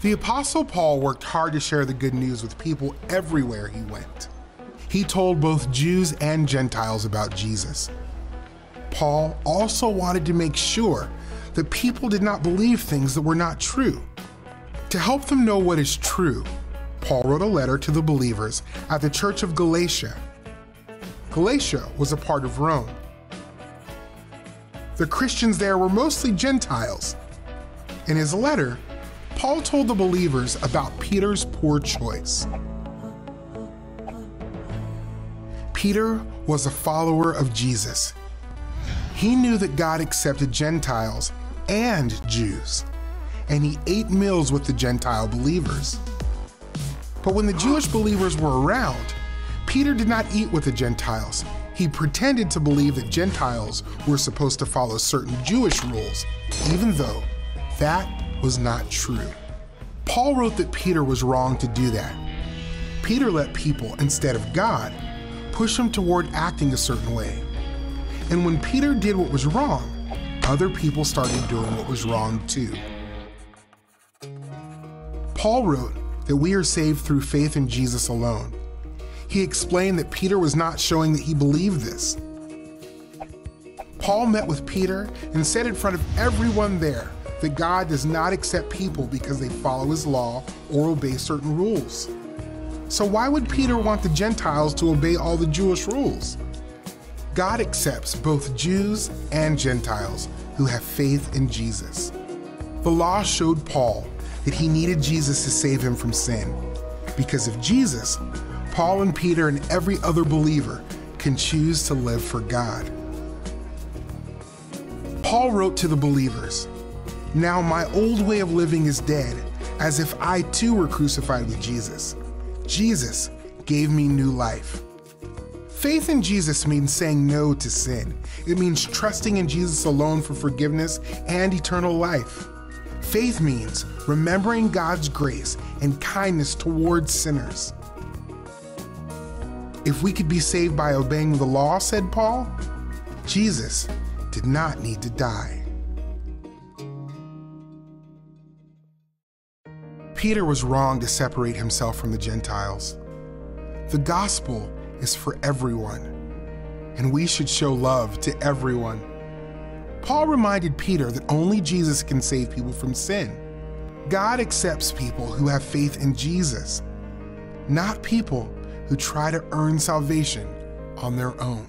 The Apostle Paul worked hard to share the good news with people everywhere he went. He told both Jews and Gentiles about Jesus. Paul also wanted to make sure that people did not believe things that were not true. To help them know what is true, Paul wrote a letter to the believers at the church of Galatia. Galatia was a part of Rome. The Christians there were mostly Gentiles. In his letter, Paul told the believers about Peter's poor choice. Peter was a follower of Jesus. He knew that God accepted Gentiles and Jews, and he ate meals with the Gentile believers. But when the Jewish believers were around, Peter did not eat with the Gentiles. He pretended to believe that Gentiles were supposed to follow certain Jewish rules, even though that was not true. Paul wrote that Peter was wrong to do that. Peter let people, instead of God, push him toward acting a certain way. And when Peter did what was wrong, other people started doing what was wrong too. Paul wrote that we are saved through faith in Jesus alone. He explained that Peter was not showing that he believed this. Paul met with Peter and said in front of everyone there that God does not accept people because they follow his law or obey certain rules. So why would Peter want the Gentiles to obey all the Jewish rules? God accepts both Jews and Gentiles who have faith in Jesus. The law showed Paul that he needed Jesus to save him from sin. Because of Jesus, Paul and Peter and every other believer can choose to live for God. Paul wrote to the believers, "Now my old way of living is dead, as if I too were crucified with Jesus. Jesus gave me new life." Faith in Jesus means saying no to sin. It means trusting in Jesus alone for forgiveness and eternal life. Faith means remembering God's grace and kindness towards sinners. If we could be saved by obeying the law, said Paul, Jesus did not need to die. Peter was wrong to separate himself from the Gentiles. The gospel is for everyone, and we should show love to everyone. Paul reminded Peter that only Jesus can save people from sin. God accepts people who have faith in Jesus, not people who try to earn salvation on their own.